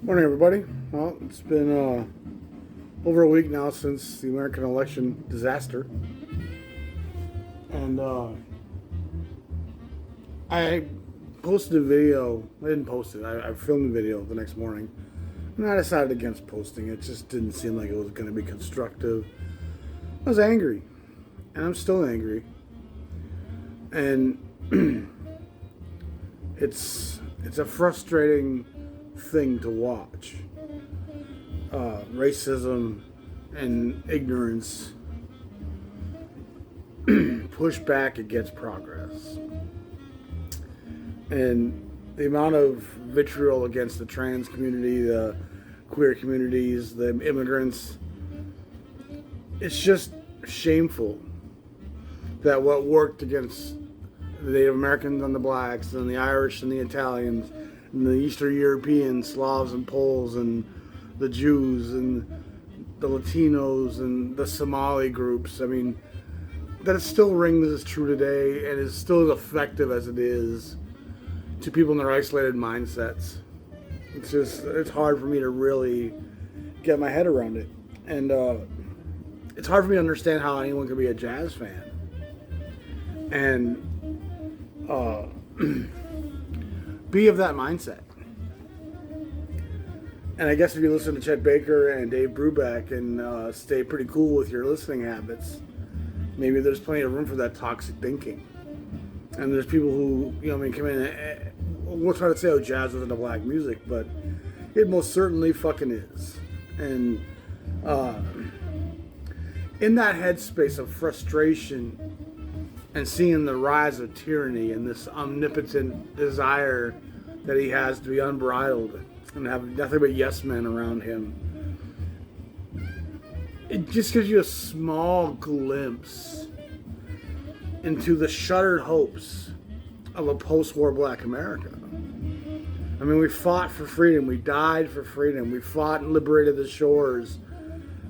Morning, everybody. Well, it's been over a week now since the American election disaster, and I posted a video. I didn't post it. I filmed the video the next morning, and I decided against posting. It just didn't seem like it was going to be constructive. I was angry, and I'm still angry, and it's a frustrating thing to watch. Racism and ignorance push back against progress. And the amount of vitriol against the trans community, the queer communities, the immigrants, it's just shameful that what worked against the Native Americans and the blacks and the Irish and the Italians and the Eastern Europeans, Slavs and Poles and the Jews and the Latinos and the Somali groups. I mean, that it still rings as true today and is still as effective as it is to people in their isolated mindsets. It's hard for me to really get my head around it. And it's hard for me to understand how anyone could be a jazz fan and be of that mindset. And I guess if you listen to Chet Baker and Dave Brubeck and stay pretty cool with your listening habits, maybe there's plenty of room for that toxic thinking. And there's people who, come in and we'll try to say, oh, jazz isn't a black music, but it most certainly fucking is. And in that headspace of frustration and seeing the rise of tyranny and this omnipotent desire that he has to be unbridled and have nothing but yes men around him, it just gives you a small glimpse into the shuttered hopes of a post-war black America. I mean, we fought for freedom. We died for freedom. We fought and liberated the shores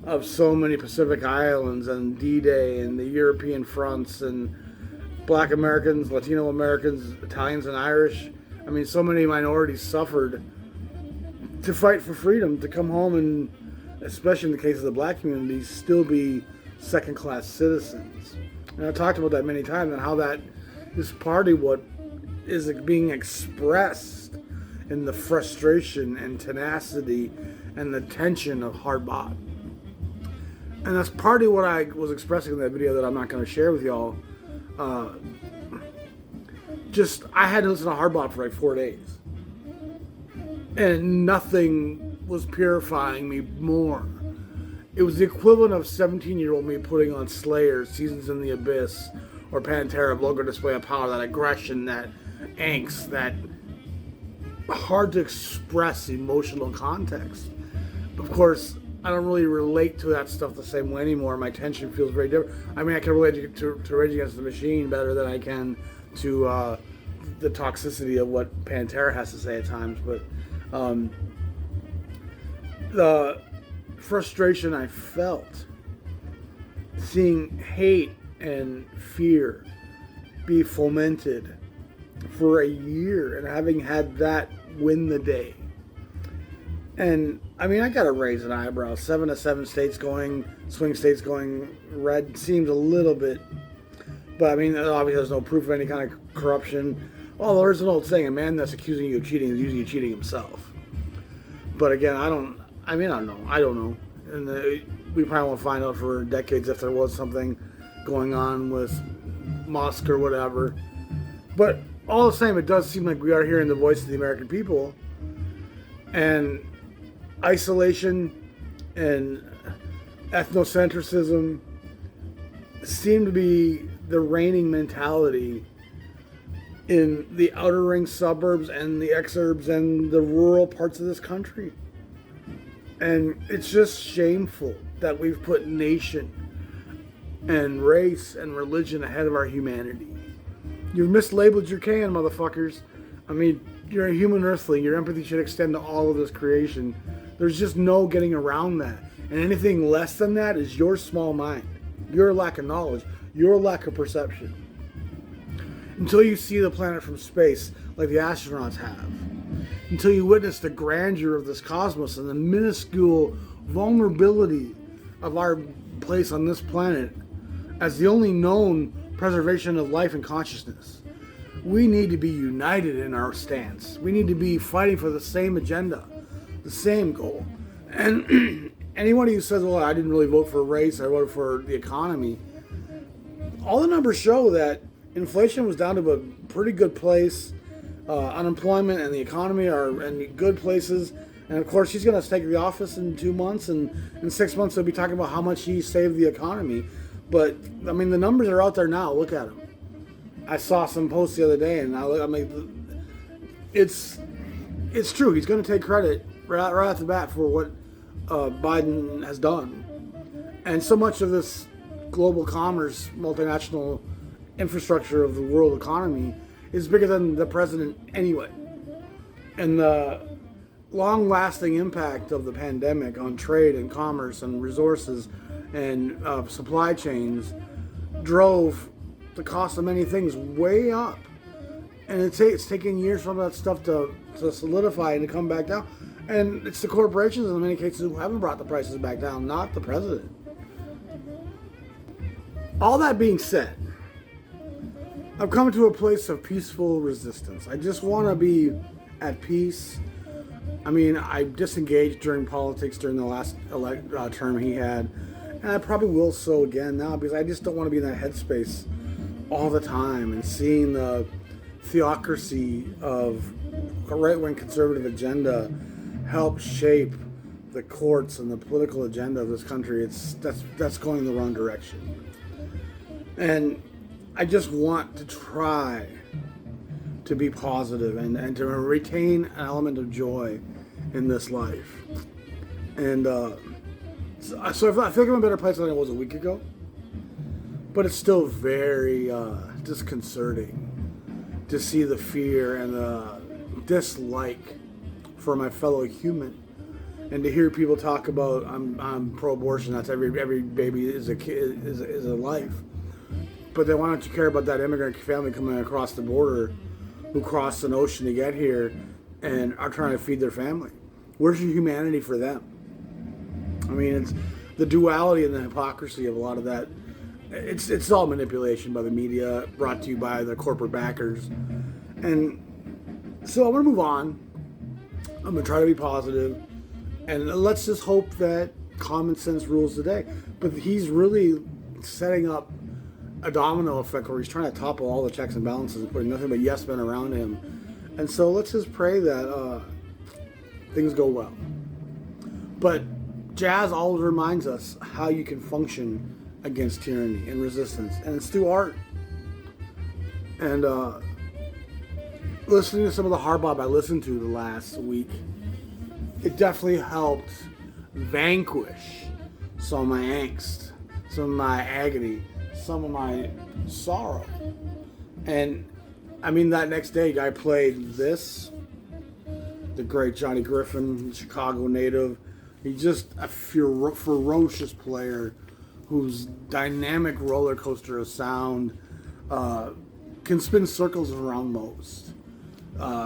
of so many Pacific islands and D-Day and the European fronts and black Americans, Latino Americans, Italians and Irish. I mean, so many minorities suffered to fight for freedom, to come home and, especially in the case of the black community, still be second-class citizens. And I've talked about that many times and how that is partly what is being expressed in the frustration and tenacity and the tension of Hard Bop. And that's partly what I was expressing in that video that I'm not going to share with y'all. I had to listen to Hard Bop for like 4 days. And nothing was purifying me more. It was the equivalent of 17-year-old me putting on Slayer, Seasons in the Abyss, or Pantera, Vulgar Display of Power, that aggression, that angst, that hard to express emotional context. Of course, I don't really relate to that stuff the same way anymore. My tension feels very different. I mean, I can relate to Rage Against the Machine better than I can to the toxicity of what Pantera has to say at times, but the frustration I felt seeing hate and fear be fomented for a year and having had that win the day. And I mean, I gotta raise an eyebrow. 7 of 7 states going, swing states going red seems a little bit, but I mean, obviously there's no proof of any kind of corruption. Well, there's an old saying, a man that's accusing you of cheating is usually cheating himself. But again, I don't know. And we probably won't find out for decades if there was something going on with Musk or whatever. But all the same, it does seem like we are hearing the voice of the American people. And isolation and ethnocentrism seem to be the reigning mentality in the outer ring suburbs and the exurbs and the rural parts of this country. And it's just shameful that we've put nation and race and religion ahead of our humanity. You've mislabeled your can, motherfuckers. I mean, you're a human earthling. Your empathy should extend to all of this creation. There's just no getting around that. And anything less than that is your small mind, your lack of knowledge, your lack of perception. Until you see the planet from space like the astronauts have, until you witness the grandeur of this cosmos and the minuscule vulnerability of our place on this planet as the only known preservation of life and consciousness. We need to be united in our stance. We need to be fighting for the same agenda, the same goal. And anybody who says, well, I didn't really vote for race, I voted for the economy, all the numbers show that inflation was down to a pretty good place. Unemployment and the economy are in good places. And of course, he's going to take the office in 2 months, and in 6 months, they'll be talking about how much he saved the economy. But, I mean, the numbers are out there now. Look at them. I saw some posts the other day, and I mean, it's true. He's going to take credit right off the bat for what Biden has done. And so much of this global commerce, multinational infrastructure of the world economy is bigger than the president anyway. And the long-lasting impact of the pandemic on trade and commerce and resources and supply chains drove the cost of many things way up. And it's taken years for that stuff to solidify and to come back down. And it's the corporations in many cases who haven't brought the prices back down, not the president. All that being said, I've come to a place of peaceful resistance. I just want to be at peace. I mean, I disengaged during politics during the last term he had, and I probably will so again now because I just don't want to be in that headspace all the time and seeing the theocracy of a right-wing conservative agenda help shape the courts and the political agenda of this country. That's going in the wrong direction. And I just want to try to be positive and to retain an element of joy in this life. And so I feel like I'm in a better place than I was a week ago. But it's still very disconcerting to see the fear and the dislike for my fellow human, and to hear people talk about I'm pro-abortion. That's every baby is a kid, is a life. But then why don't you care about that immigrant family coming across the border, who crossed an ocean to get here, and are trying to feed their family? Where's your humanity for them? I mean, it's the duality and the hypocrisy of a lot of that. It's all manipulation by the media, brought to you by the corporate backers. And so I'm going to move on. I'm going to try to be positive. And let's just hope that common sense rules the day. But he's really setting up a domino effect where he's trying to topple all the checks and balances and putting nothing but yes men around him. And so let's just pray that things go well. But jazz always reminds us how you can function against tyranny and resistance, and it's through art. And listening to some of the hard bop I listened to the last week, it definitely helped vanquish some of my angst, some of my agony, some of my sorrow. And I mean, that next day I played this, the great Johnny Griffin, Chicago native. He's just a ferocious player whose dynamic roller coaster of sound can spin circles around most.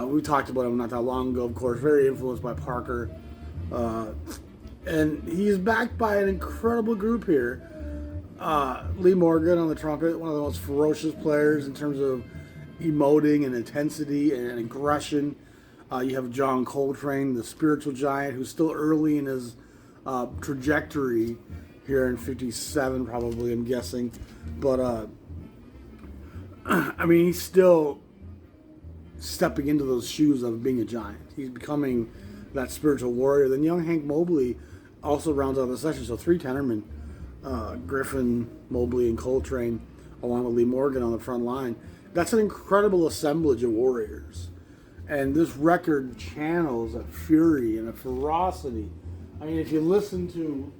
We talked about him not that long ago, of course, very influenced by Parker. And he's backed by an incredible group here. Lee Morgan on the trumpet, one of the most ferocious players in terms of emoting and intensity and aggression. You have John Coltrane, the spiritual giant, who's still early in his trajectory here in 57, probably, I'm guessing. But, I mean, he's still stepping into those shoes of being a giant. He's becoming that spiritual warrior. Then young Hank Mobley also rounds out the session. So 3 tenormen, Griffin, Mobley, and Coltrane, along with Lee Morgan on the front line. That's an incredible assemblage of warriors. And this record channels a fury and a ferocity. I mean, if you listen to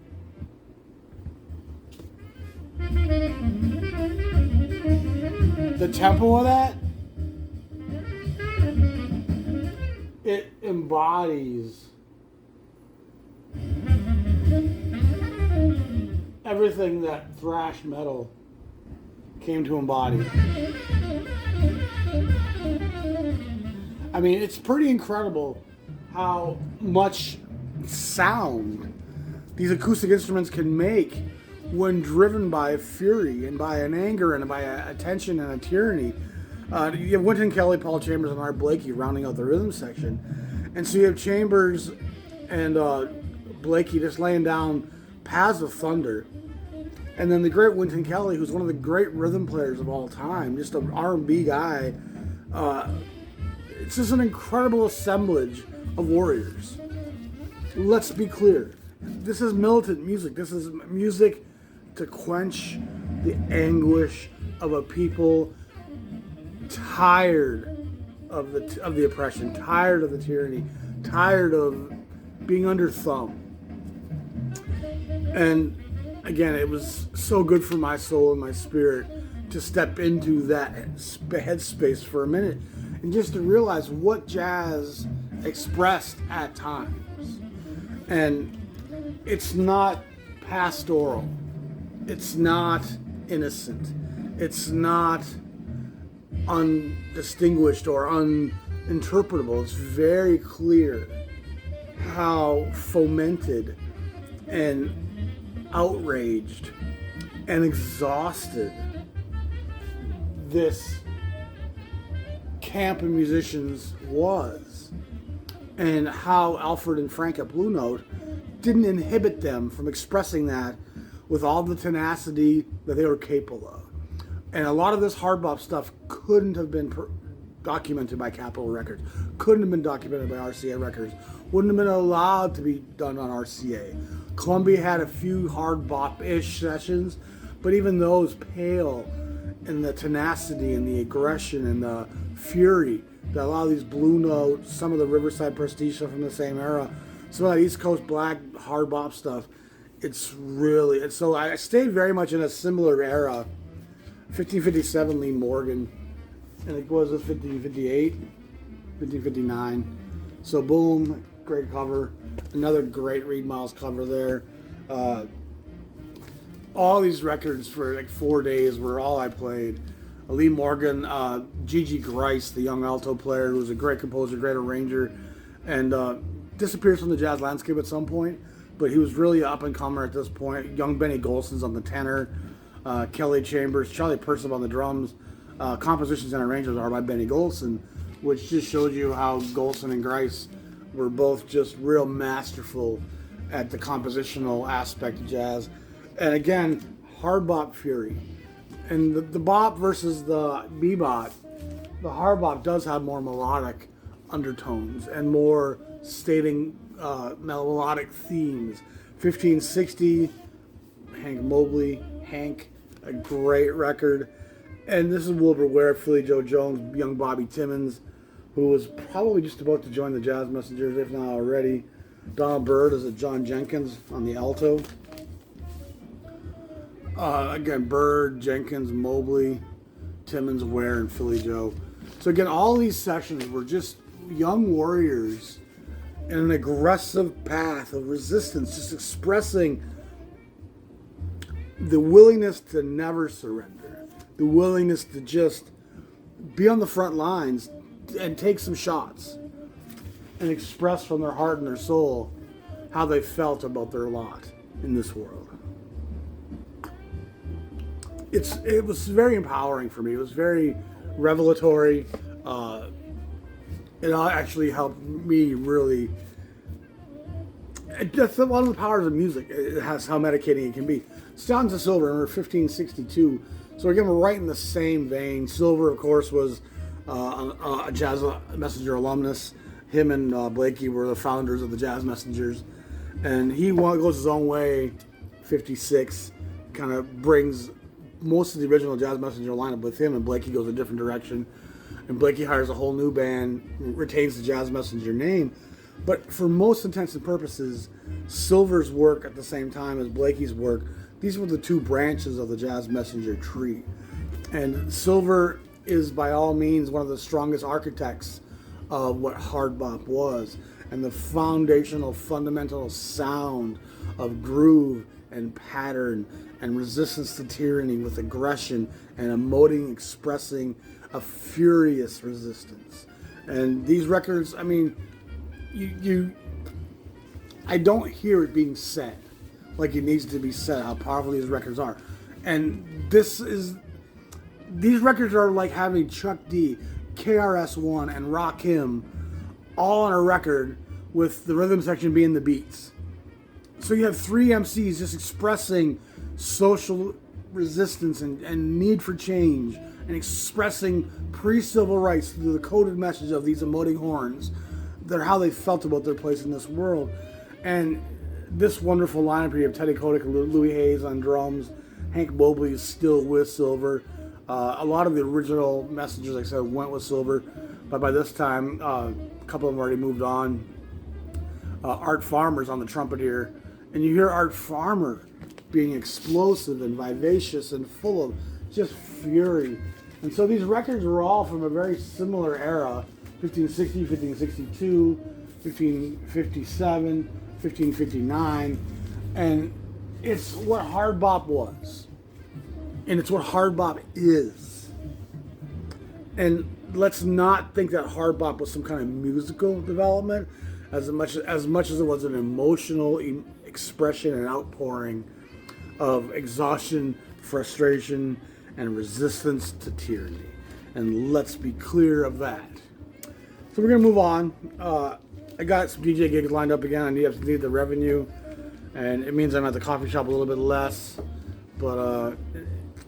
the tempo of that, it embodies everything that thrash metal came to embody. I mean, it's pretty incredible how much sound these acoustic instruments can make when driven by fury and by an anger and by a tension and a tyranny. You have Wynton Kelly, Paul Chambers, and Art Blakey rounding out the rhythm section. And so you have Chambers and Blakey just laying down paths of thunder. And then the great Wynton Kelly, who's one of the great rhythm players of all time, just an R&B guy. It's just an incredible assemblage of warriors. Let's be clear. This is militant music. This is music to quench the anguish of a people tired of the oppression, tired of the tyranny, tired of being under thumb. And again, it was so good for my soul and my spirit to step into that headspace for a minute and just to realize what jazz expressed at times. And it's not pastoral. It's not innocent. It's not undistinguished or uninterpretable. It's very clear how fomented and outraged and exhausted this camp of musicians was, and how Alfred and Frank at Blue Note didn't inhibit them from expressing that with all the tenacity that they were capable of. And a lot of this hard bop stuff couldn't have been documented by Capitol Records, couldn't have been documented by RCA Records, wouldn't have been allowed to be done on RCA. Columbia had a few hard bop-ish sessions, but even those pale in the tenacity and the aggression and the fury that a lot of these Blue Note, some of the Riverside Prestige stuff from the same era, some of that East Coast black hard bop stuff, it's really, and so I stayed very much in a similar era. 1557 Lee Morgan, and it was 1558, 1559. So boom, great cover. Another great Reed Miles cover there. All these records for like 4 days were all I played. Lee Morgan, Gigi Grice, the young alto player, who was a great composer, great arranger, and disappears from the jazz landscape at some point, but he was really up and comer at this point. Young Benny Golson's on the tenor, Kelly Chambers, Charlie Purcell on the drums. Compositions and arrangements are by Benny Golson, which just showed you how Golson and Grice were both just real masterful at the compositional aspect of jazz. And again, hard bop fury. And the bop versus the bebop, the hard bop does have more melodic undertones and more stating melodic themes. 1560, Hank Mobley, a great record. And this is Wilbur Ware, Philly Joe Jones, young Bobby Timmons, who was probably just about to join the Jazz Messengers, if not already. Donald Byrd is a John Jenkins on the alto. Again, Byrd, Jenkins, Mobley, Timmons, Ware, and Philly Joe. So again, all these sessions were just young warriors in an aggressive path of resistance, just expressing the willingness to never surrender, the willingness to just be on the front lines and take some shots and express from their heart and their soul how they felt about their lot in this world. It was very empowering for me. It was very revelatory. It actually helped me really. That's one of the powers of music. It has how medicating it can be. Sounds of Silver, remember 1562. So again, we're right in the same vein. Silver, of course, was a Jazz Messenger alumnus. Him and Blakey were the founders of the Jazz Messengers. And he goes his own way, 56, kind of brings most of the original Jazz Messenger lineup with him, and Blakey goes a different direction. And Blakey hires a whole new band, retains the Jazz Messenger name. But for most intents and purposes, Silver's work at the same time as Blakey's work, these were the two branches of the Jazz Messenger tree. And Silver is by all means one of the strongest architects of what hard bop was, and the foundational, fundamental sound of groove and pattern and resistance to tyranny with aggression and emoting, expressing a furious resistance. And these records, I mean, I don't hear it being said like it needs to be said how powerful these records are. And these records are like having Chuck D, KRS-One, and Rakim all on a record with the rhythm section being the beats. So you have three MCs just expressing social resistance and need for change and expressing pre-civil rights through the coded message of these emoting horns. They're how they felt about their place in this world. And this wonderful lineup here of Teddy Kotick and Louis Hayes on drums, Hank Mobley is still with Silver. A lot of the original messages, like I said, went with Silver, but by this time, a couple of them already moved on. Art Farmer's on the trumpet here, and you hear Art Farmer being explosive and vivacious and full of just fury. And so these records were all from a very similar era, 1560, 1562, 1557, 1559, and it's what hard bop was. And it's what hard bop is. And let's not think that hard bop was some kind of musical development as much as it was an emotional expression and outpouring of exhaustion, frustration, and resistance to tyranny. And let's be clear of that. So we're going to move on. I got some DJ gigs lined up again. I need the revenue. And it means I'm at the coffee shop a little bit less. But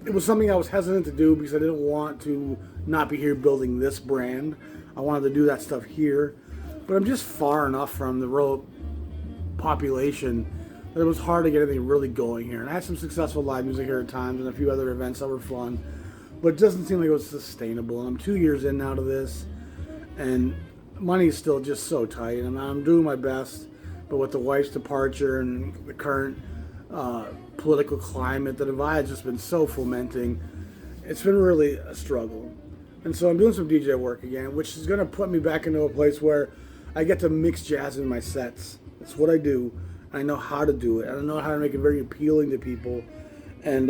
it was something I was hesitant to do because I didn't want to not be here building this brand. I wanted to do that stuff here. But I'm just far enough from the rural population that it was hard to get anything really going here. And I had some successful live music here at times and a few other events that were fun. But it doesn't seem like it was sustainable. And I'm 2 years in now to this. And money's still just so tight. And I'm doing my best. But with the wife's departure and the current political climate, the divide's just been so fomenting. It's been really a struggle. And so I'm doing some DJ work again, which is going to put me back into a place where I get to mix jazz in my sets. That's what I do. I know how to do it. I know how to make it very appealing to people. And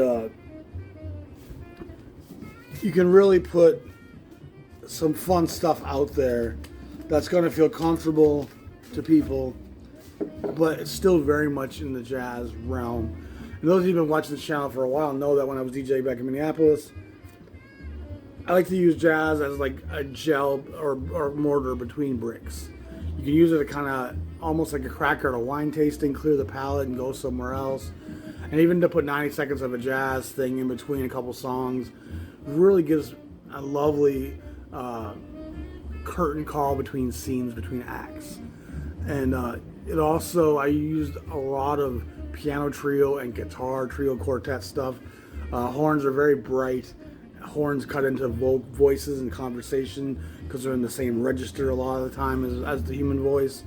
you can really put some fun stuff out there that's going to feel comfortable to people, but it's still very much in the jazz realm. And those of you who've been watching this channel for a while know that when I was DJing back in Minneapolis, I like to use jazz as like a gel or mortar between bricks. You can use it to kind of almost like a cracker at a wine tasting, clear the palate and go somewhere else. And even to put 90 seconds of a jazz thing in between a couple songs really gives a lovely curtain call between scenes, between acts. And it also, I used a lot of piano trio and guitar trio quartet stuff. Horns are very bright. Horns cut into voices and conversation because they're in the same register a lot of the time as the human voice.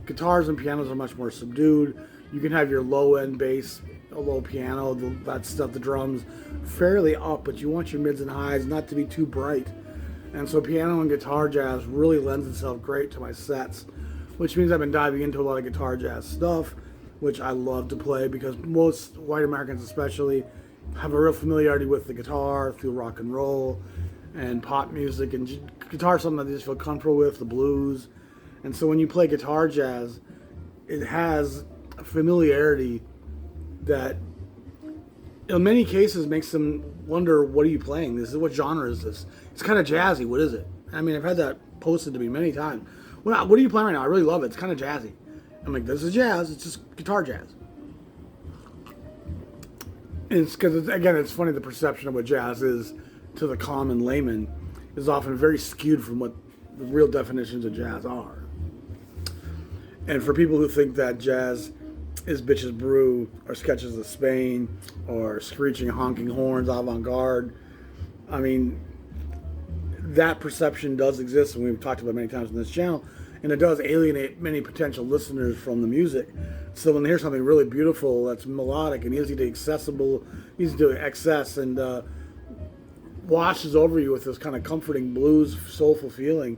Guitars and pianos are much more subdued. You can have your low end bass, a low piano, that stuff, the drums, fairly up, but you want your mids and highs not to be too bright. And so piano and guitar jazz really lends itself great to my sets, which means I've been diving into a lot of guitar jazz stuff, which I love to play because most white Americans especially have a real familiarity with the guitar through rock and roll and pop music, and guitar is something that they just feel comfortable with, the blues. And so when you play guitar jazz, it has a familiarity that in many cases makes them wonder, what are you playing? What genre is this? It's kind of jazzy. What is it? I mean, I've had that posted to me many times. What are you playing right now? I really love it. It's kind of jazzy. I'm like, this is jazz. It's just guitar jazz. It's because, again, it's funny, the perception of what jazz is to the common layman is often very skewed from what the real definitions of jazz are. And for people who think that jazz is Bitches Brew or Sketches of Spain or screeching, honking horns, avant-garde, I mean, that perception does exist, and we've talked about it many times on this channel, and it does alienate many potential listeners from the music. So when they hear something really beautiful that's melodic and easy to access, and washes over you with this kind of comforting blues, soulful feeling,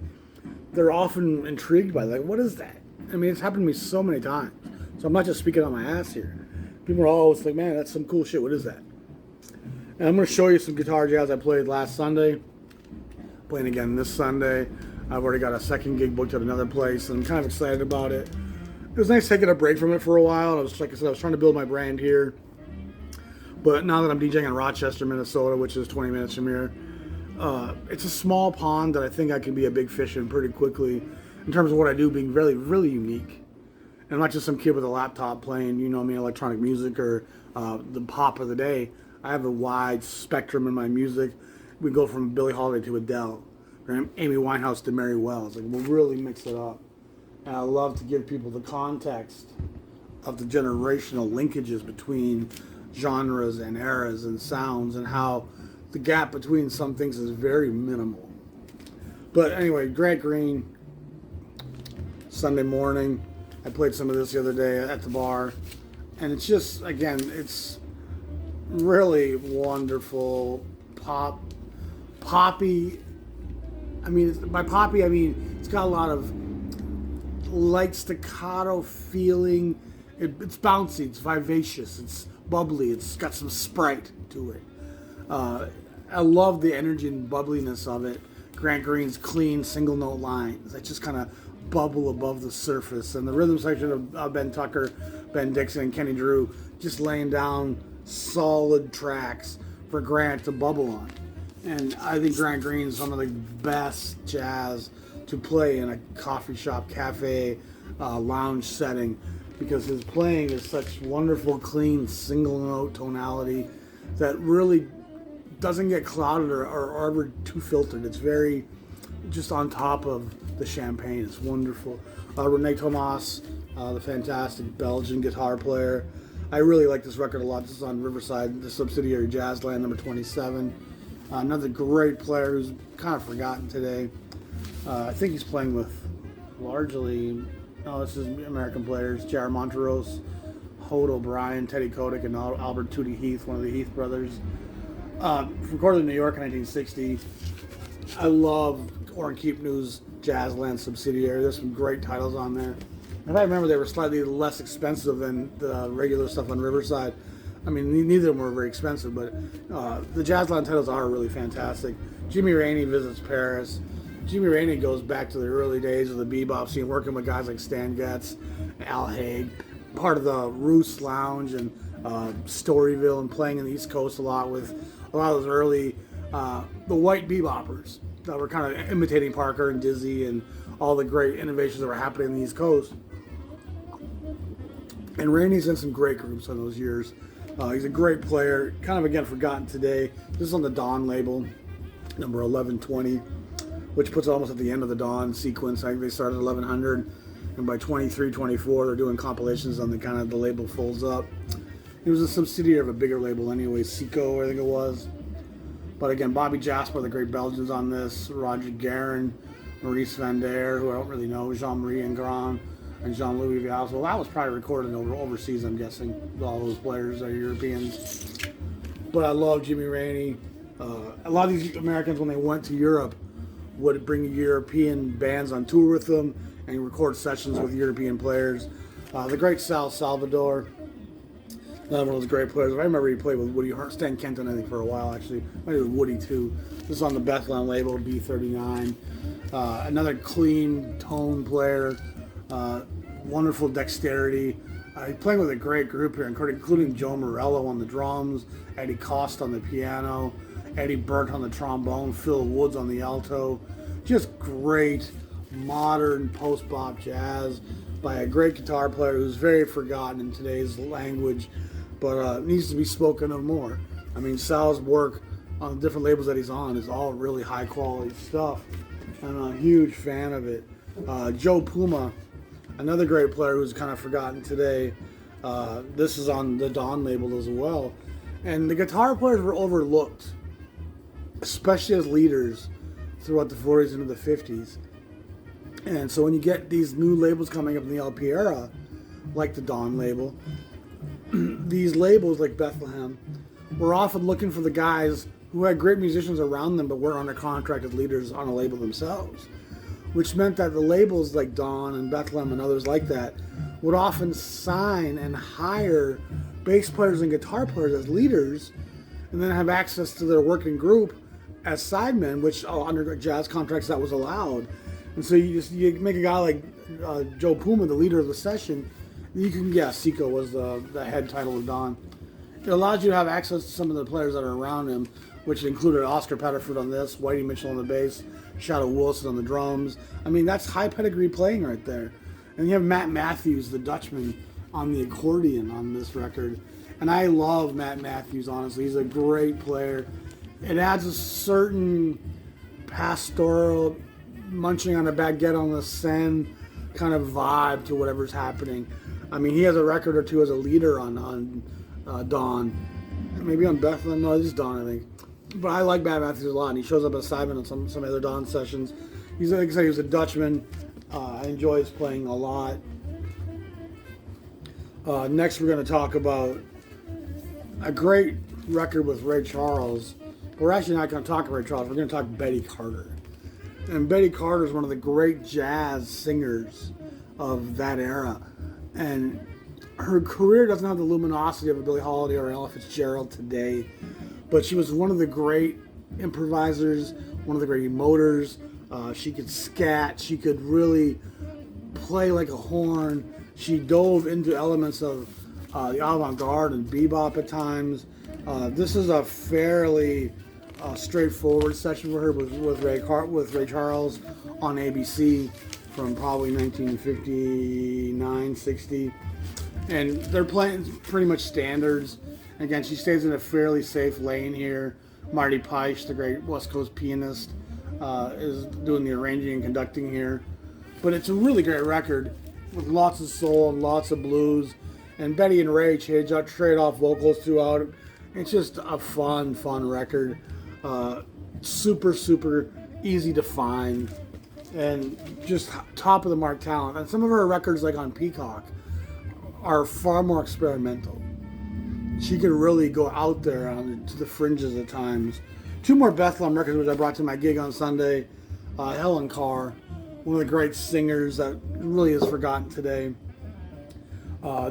they're often intrigued by that. Like, what is that? I mean, it's happened to me so many times. So I'm not just speaking on my ass here. People are always like, man, that's some cool shit. What is that? And I'm going to show you some guitar jazz I played last Sunday. Playing again this Sunday. I've already got a second gig booked at another place, and I'm kind of excited about it. It was nice taking a break from it for a while. Like I said, I was trying to build my brand here. But now that I'm DJing in Rochester, Minnesota, which is 20 minutes from here, it's a small pond that I think I can be a big fish in pretty quickly in terms of what I do being really, really unique. And I'm not just some kid with a laptop playing, electronic music or the pop of the day. I have a wide spectrum in my music. We go from Billie Holiday to Adele, from Amy Winehouse to Mary Wells. Like, we'll really mix it up. And I love to give people the context of the generational linkages between genres and eras and sounds, and how the gap between some things is very minimal. But anyway, Grant Green, Sunday morning. I played some of this the other day at the bar. And it's just, again, it's really wonderful poppy. I mean, by poppy, I mean it's got a lot of light staccato feeling. It's bouncy, it's vivacious, it's bubbly, it's got some sprite to it. I love the energy and bubbliness of it. Grant Green's clean single note lines that just kind of bubble above the surface, and the rhythm section of Ben Tucker, Ben Dixon, and Kenny Drew just laying down solid tracks for Grant to bubble on. And I think Grant Green is some of the best jazz to play in a coffee shop, cafe, lounge setting, because his playing is such wonderful, clean, single note tonality that really doesn't get clouded or ever too filtered. It's very just on top of the champagne. It's wonderful. Rene Thomas, the fantastic Belgian guitar player. I really like this record a lot. This is on Riverside, the subsidiary Jazzland, number 27. Another great player who's kind of forgotten today. I think he's playing with this is American players, J.R. Monteros, Hode O'Brien, Teddy Kotick, and Albert Tootie Heath, one of the Heath brothers. Recorded in New York in 1960. I love Orrin Keepnew's Jazzland subsidiary. There's some great titles on there. If I remember, they were slightly less expensive than the regular stuff on Riverside. I mean, neither of them were very expensive, but the Jazzland titles are really fantastic. Jimmy Rainey visits Paris. Jimmy Rainey goes back to the early days of the bebop scene, working with guys like Stan Getz, Al Haig, part of the Roost Lounge and Storyville, and playing in the East Coast a lot with a lot of those early, the white beboppers that were kind of imitating Parker and Dizzy and all the great innovations that were happening on the East Coast. And Rainey's in some great groups on those years. He's a great player, kind of, again, forgotten today. This is on the Dawn label, number 1120, which puts it almost at the end of the Dawn sequence. I think they started at 1100, and by 23, 24, they're doing compilations on the label folds up. It was a subsidiary of a bigger label anyway, Seco, I think it was. But again, Bobby Jasper, the great Belgians on this, Roger Guerin, Maurice Van Der, who I don't really know, Jean-Marie Ingram, and Jean-Louis Vials. Well, that was probably recorded overseas, I'm guessing. All those players are Europeans. But I love Jimmy Rainey. A lot of these Americans, when they went to Europe, would bring European bands on tour with them and record sessions with European players. The great Sal Salvador, another one of those great players. I remember he played with Woody Stan Kenton, I think, for a while, actually. Maybe with Woody, too. This is on the Bethlehem label, B39. Another clean tone player. Wonderful dexterity. He's playing with a great group here, including Joe Morello on the drums, Eddie Cost on the piano, Eddie Burt on the trombone, Phil Woods on the alto. Just great modern post-bop jazz by a great guitar player who's very forgotten in today's language, but needs to be spoken of more. I mean, Sal's work on the different labels that he's on is all really high-quality stuff, and I'm a huge fan of it. Joe Puma, another great player who's kind of forgotten today. This is on the Dawn label as well. And the guitar players were overlooked, especially as leaders throughout the 40s into the 50s. And so when you get these new labels coming up in the LP era, like the Dawn label, these labels like Bethlehem were often looking for the guys who had great musicians around them but weren't under contract as leaders on a label themselves, which meant that the labels like Dawn and Bethlehem and others like that would often sign and hire bass players and guitar players as leaders, and then have access to their working group as sidemen, which under jazz contracts that was allowed. And so you make a guy like Joe Puma the leader of the session. You can, Seco was the head title of Don. It allows you to have access to some of the players that are around him, which included Oscar Pettiford on this, Whitey Mitchell on the bass, Shadow Wilson on the drums. I mean, that's high pedigree playing right there. And you have Matt Matthews, the Dutchman, on the accordion on this record. And I love Matt Matthews, honestly. He's a great player. It adds a certain pastoral, munching on a baguette on the Seine kind of vibe to whatever's happening. I mean, he has a record or two as a leader on Dawn. Maybe on Bethlehem. No, this is Dawn, I think. But I like Matt Matthews a lot, and he shows up as Simon on some other Dawn sessions. He's, like I said, he was a Dutchman. I enjoy his playing a lot. Next, we're going to talk about a great record with Ray Charles. We're actually not going to talk Ray Charles. We're going to talk Betty Carter. And Betty Carter is one of the great jazz singers of that era. And her career doesn't have the luminosity of a Billie Holiday or Ella Fitzgerald today. But she was one of the great improvisers, one of the great emoters. She could scat. She could really play like a horn. She dove into elements of the avant-garde and bebop at times. This is a fairly straightforward session for her with Ray Charles on ABC from probably 1959, 60. And they're playing pretty much standards. Again, she stays in a fairly safe lane here. Marty Peisch, the great West Coast pianist, is doing the arranging and conducting here. But it's a really great record with lots of soul and lots of blues. And Betty and Ray trade off vocals throughout. It's just a fun record. Super, super easy to find. And just top of the mark talent. And some of her records, like on Peacock, are far more experimental. She can really go out there to the fringes at times. Two more Bethlehem records, which I brought to my gig on Sunday. Helen Carr, one of the great singers that really is forgotten today.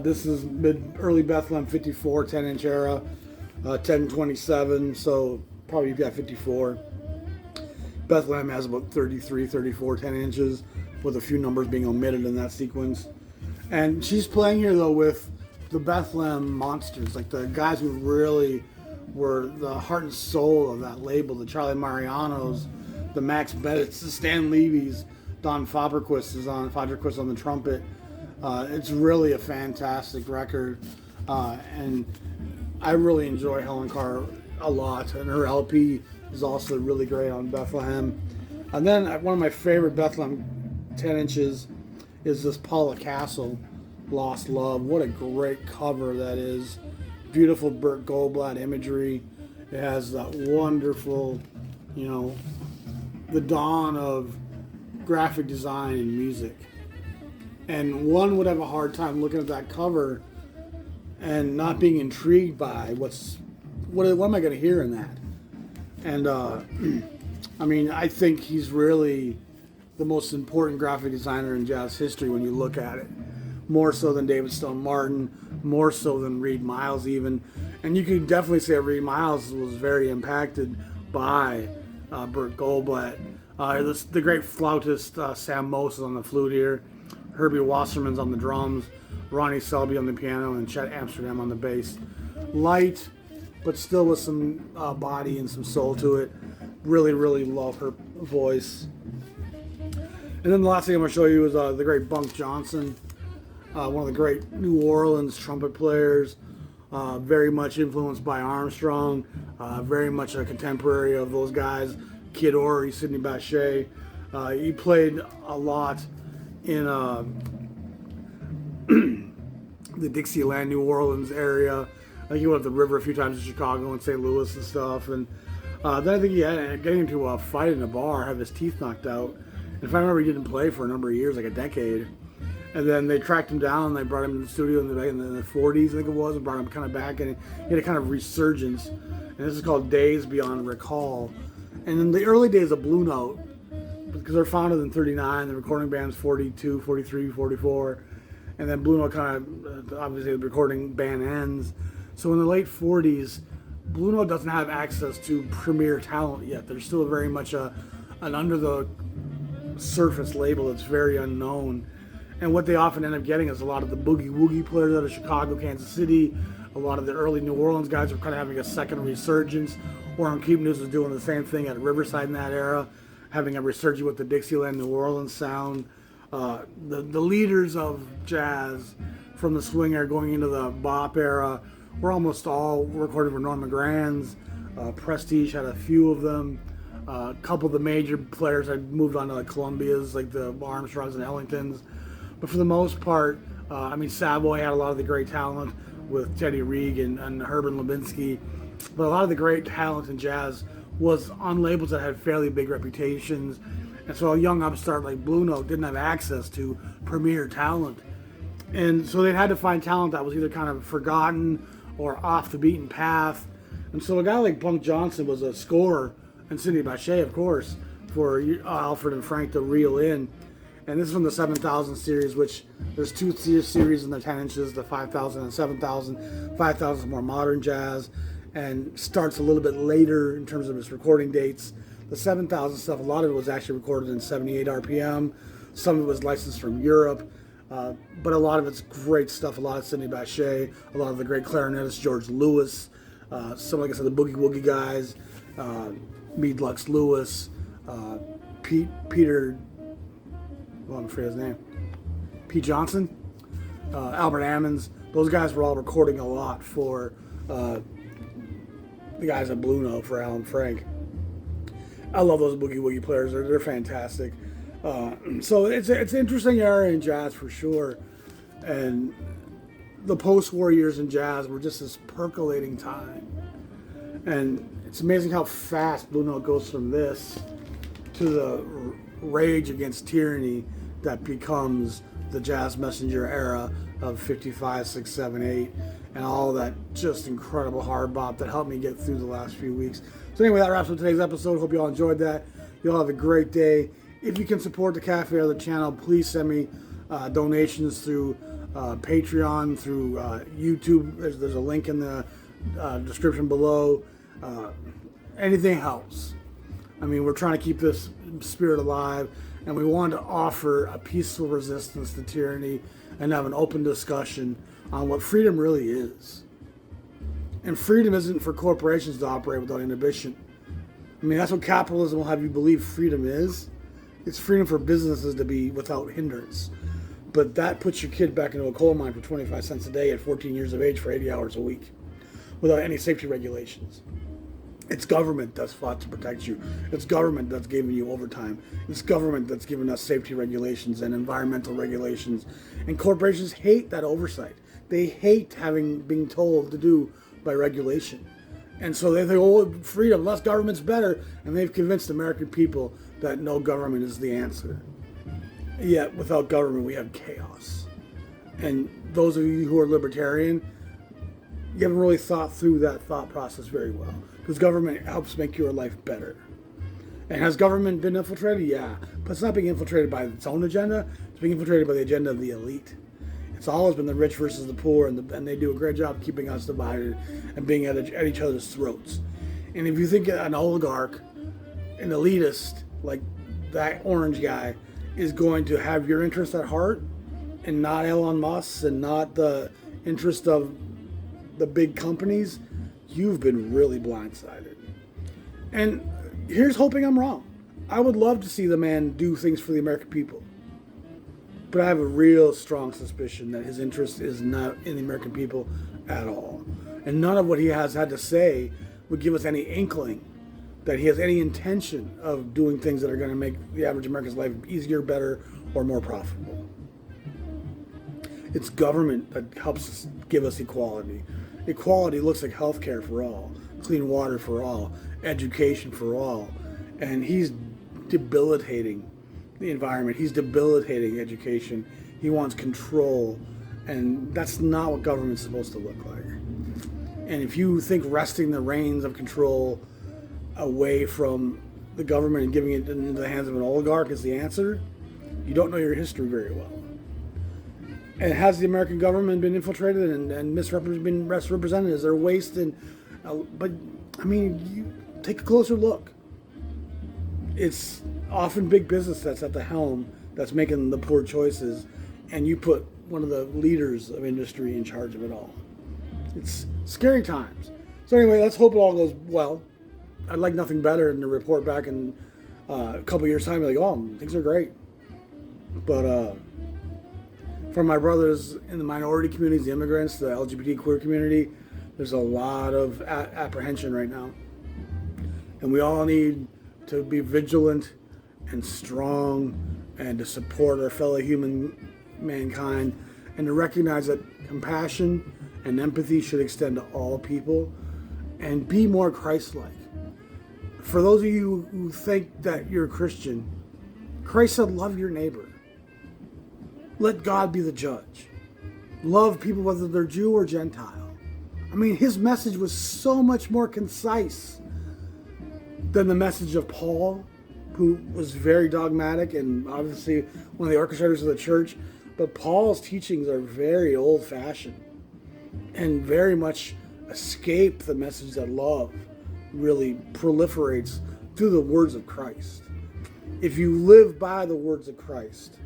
This is early Bethlehem 54, 10-inch era, 1027, so probably you've got 54. Bethlehem has about 33, 34, 10 inches, with a few numbers being omitted in that sequence. And she's playing here, though, with the Bethlehem monsters, like the guys who really were the heart and soul of that label, the Charlie Marianos, the Max Bettits, the Stan Levy's, Don Faberquist is on the trumpet. It's really a fantastic record, and I really enjoy Helen Carr a lot, and her LP is also really great on Bethlehem. And then one of my favorite Bethlehem 10 inches is this Paula Castle, Lost Love. What a great cover that is. Beautiful Burt Goldblatt imagery. It has that wonderful, the dawn of graphic design and music. And one would have a hard time looking at that cover and not being intrigued by what am I going to hear in that? And I think he's really the most important graphic designer in jazz history when you look at it. More so than David Stone Martin, more so than Reed Miles even. And you could definitely say Reed Miles was very impacted by Burt Goldblatt. The great flautist Sam Mose is on the flute here. Herbie Wasserman's on the drums. Ronnie Selby on the piano, and Chet Amsterdam on the bass. Light, but still with some body and some soul to it. Really, really love her voice. And then the last thing I'm going to show you is the great Bunk Johnson. One of the great New Orleans trumpet players, very much influenced by Armstrong, very much a contemporary of those guys, Kid Ory, Sidney Bechet. He played a lot in the Dixieland, New Orleans area. I think he went up the river a few times in Chicago and St. Louis and stuff. And then I think he had getting into a fight in a bar, have his teeth knocked out. And if I remember, he didn't play for a number of years, like a decade. And then they tracked him down, and they brought him to the studio in the 40s, I think it was, and brought him kind of back, and he had a kind of resurgence. And this is called Days Beyond Recall. And in the early days of Blue Note, because they're founded in 39, the recording band's 42, 43, 44, and then Blue Note kind of, obviously the recording band ends. So in the late 40s, Blue Note doesn't have access to premier talent yet. There's still very much an under the surface label that's very unknown. And what they often end up getting is a lot of the boogie woogie players out of Chicago, Kansas City. A lot of the early New Orleans guys are kind of having a second resurgence. Orem Keep News was doing the same thing at Riverside in that era, having a resurgence with the Dixieland New Orleans sound. The leaders of jazz from the swing era going into the bop era were almost all recorded for Norma Grand's. Prestige had a few of them. A couple of the major players had moved on to the Columbias, like the Armstrongs and Ellingtons. But for the most part, Savoy had a lot of the great talent with Teddy Reeg and Herman Lubinsky. But a lot of the great talent in jazz was on labels that had fairly big reputations. And so a young upstart like Blue Note didn't have access to premier talent. And so they had to find talent that was either kind of forgotten or off the beaten path. And so a guy like Bunk Johnson was a scorer, and Sidney Bechet, of course, for Alfred and Frank to reel in. And this is from the 7000 series, which there's two series in the 10 inches, the 5000 and 7000. 5000 is more modern jazz and starts a little bit later in terms of its recording dates. The 7000 stuff, a lot of it was actually recorded in 78 RPM. Some of it was licensed from Europe. But a lot of it's great stuff. A lot of Sidney Bechet, a lot of the great clarinetists, George Lewis, some, like I said, the Boogie Woogie guys, Meade Lux Lewis, Peter, I'm afraid his name, Pete Johnson, Albert Ammons. Those guys were all recording a lot for the guys at Blue Note, for Alan Frank. I love those Boogie Woogie players. They're fantastic. So it's an interesting era in jazz for sure. And the post-war years in jazz were just this percolating time. And it's amazing how fast Blue Note goes from this to the rage against tyranny that becomes the Jazz Messenger era of 55, 6, 7, 8, and all that just incredible hard bop that helped me get through the last few weeks. So anyway, that wraps up today's episode. Hope you all enjoyed that. You all have a great day. If you can support the cafe or the channel, please send me donations through Patreon, through YouTube. There's a link in the description below. Anything helps. I mean, we're trying to keep this spirit alive, and we want to offer a peaceful resistance to tyranny and have an open discussion on what freedom really is. And freedom isn't for corporations to operate without inhibition. I mean, that's what capitalism will have you believe freedom is. It's freedom for businesses to be without hindrance. But that puts your kid back into a coal mine for 25 cents a day at 14 years of age for 80 hours a week without any safety regulations. It's government that's fought to protect you. It's government that's giving you overtime. It's government that's giving us safety regulations and environmental regulations. And corporations hate that oversight. They hate being told to do by regulation. And so they think, oh, freedom, less government's better. And they've convinced American people that no government is the answer. Yet without government, we have chaos. And those of you who are libertarian, you haven't really thought through that thought process very well. Because government helps make your life better. And has government been infiltrated? Yeah. But it's not being infiltrated by its own agenda. It's being infiltrated by the agenda of the elite. It's always been the rich versus the poor, and they do a great job keeping us divided and being at each other's throats. And if you think an oligarch, an elitist, like that orange guy, is going to have your interest at heart and not Elon Musk and not the interest of the big companies, you've been really blindsided. And here's hoping I'm wrong. I would love to see the man do things for the American people. But I have a real strong suspicion that his interest is not in the American people at all. And none of what he has had to say would give us any inkling that he has any intention of doing things that are going to make the average American's life easier, better, or more profitable. It's government that helps us give us equality. Equality looks like health care for all, clean water for all, education for all. And he's debilitating the environment. He's debilitating education. He wants control. And that's not what government's supposed to look like. And if you think wresting the reins of control away from the government and giving it into the hands of an oligarch is the answer, you don't know your history very well. And has the American government been infiltrated and misrepresented? Is there waste? But I mean, you take a closer look. It's often big business that's at the helm, that's making the poor choices, and you put one of the leaders of industry in charge of it all. It's scary times. So anyway, let's hope it all goes well. I'd like nothing better than to report back in a couple years' time, like, oh, things are great. But for my brothers in the minority communities, the immigrants, the LGBT queer community, there's a lot of apprehension right now. And we all need to be vigilant and strong and to support our fellow mankind and to recognize that compassion and empathy should extend to all people and be more Christ-like. For those of you who think that you're a Christian, Christ said, love your neighbor. Let God be the judge. Love people whether they're Jew or Gentile. I mean, his message was so much more concise than the message of Paul, who was very dogmatic and obviously one of the orchestrators of the church. But Paul's teachings are very old-fashioned and very much escape the message that love really proliferates through the words of Christ. If you live by the words of Christ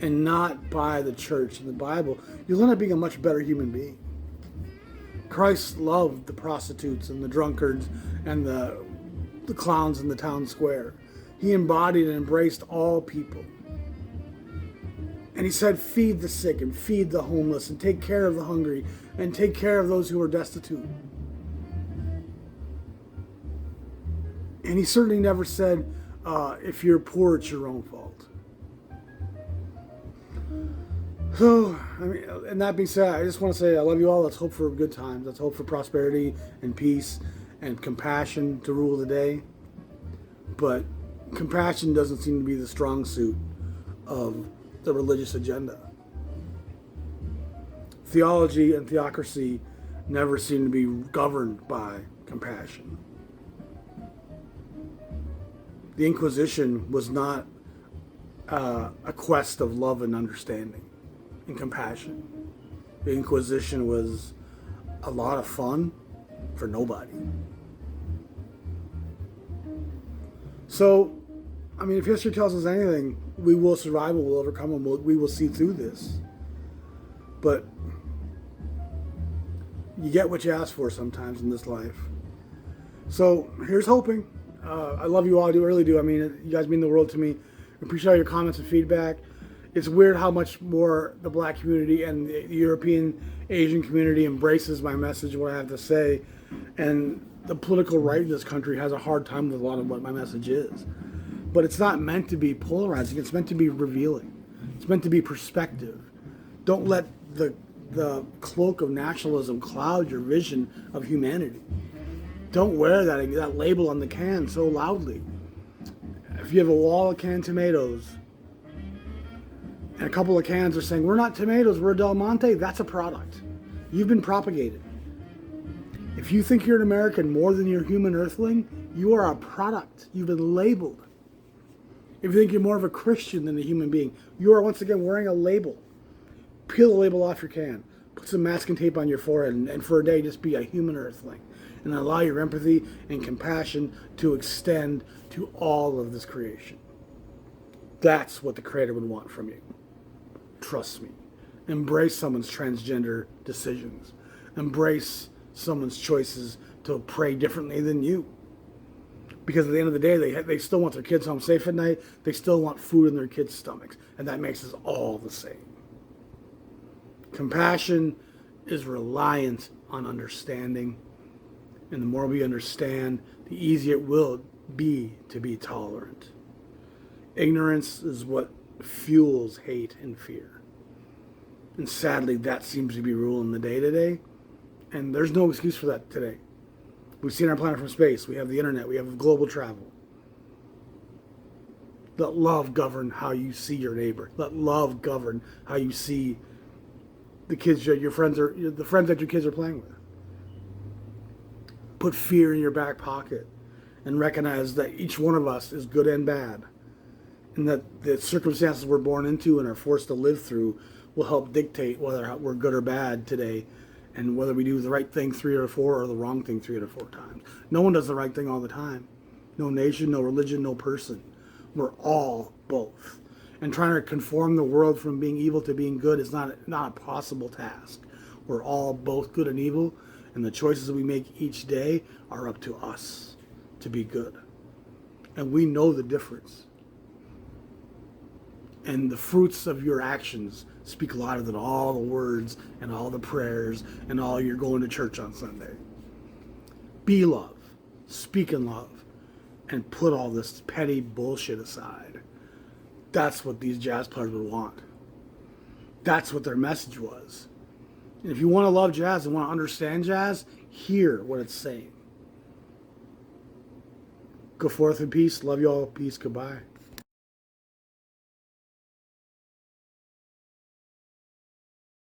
and not by the church and the Bible, you'll end up being a much better human being. Christ loved the prostitutes and the drunkards and the clowns in the town square. He embodied and embraced all people. And he said, feed the sick and feed the homeless and take care of the hungry and take care of those who are destitute. And he certainly never said, if you're poor, it's your own fault. So, I mean, and that being said, I just want to say I love you all. Let's hope for good times. Let's hope for prosperity and peace and compassion to rule the day. But compassion doesn't seem to be the strong suit of the religious agenda. Theology and theocracy never seem to be governed by compassion. The Inquisition was not a quest of love and understanding and compassion. The Inquisition was a lot of fun for nobody. So, I mean, if history tells us anything, we will survive, we'll overcome, and we will see through this. But you get what you ask for sometimes in this life. So here's hoping. I love you all. I really do. I mean, you guys mean the world to me. I appreciate all your comments and feedback. It's weird how much more the black community and the European Asian community embraces my message, what I have to say. And the political right in this country has a hard time with a lot of what my message is. But it's not meant to be polarizing. It's meant to be revealing. It's meant to be perspective. Don't let the cloak of nationalism cloud your vision of humanity. Don't wear that label on the can so loudly. If you have a wall of canned tomatoes and a couple of cans are saying, we're not tomatoes, we're Del Monte, that's a product. You've been propagated. If you think you're an American more than you're a human earthling, you are a product. You've been labeled. If you think you're more of a Christian than a human being, you are once again wearing a label. Peel the label off your can. Put some masking tape on your forehead and for a day just be a human earthling. And allow your empathy and compassion to extend to all of this creation. That's what the Creator would want from you. Trust me. Embrace someone's transgender decisions. Embrace someone's choices to pray differently than you. Because at the end of the day, they still want their kids home safe at night. They still want food in their kids' stomachs. And that makes us all the same. Compassion is reliant on understanding. And the more we understand, the easier it will be to be tolerant. Ignorance is what fuels hate and fear. And sadly, that seems to be ruling the day today. And there's no excuse for that today. We've seen our planet from space. We have the internet. We have global travel. Let love govern how you see your neighbor. Let love govern how you see the kids, the friends that your kids are playing with. Put fear in your back pocket and recognize that each one of us is good and bad. And that the circumstances we're born into and are forced to live through will help dictate whether we're good or bad today and whether we do the right thing 3 or 4 or the wrong thing 3 or 4 times. No one does the right thing all the time. No nation, no religion, no person. We're all both. And trying to conform the world from being evil to being good is not a possible task. We're all both good and evil, and the choices that we make each day are up to us to be good. And we know the difference. And the fruits of your actions speak louder than all the words and all the prayers and all you're going to church on Sunday. Be love, speak in love, and put all this petty bullshit aside. That's what these jazz players would want. That's what their message was. And if you want to love jazz and want to understand jazz, hear what it's saying. Go forth in peace. Love you all. Peace. Goodbye.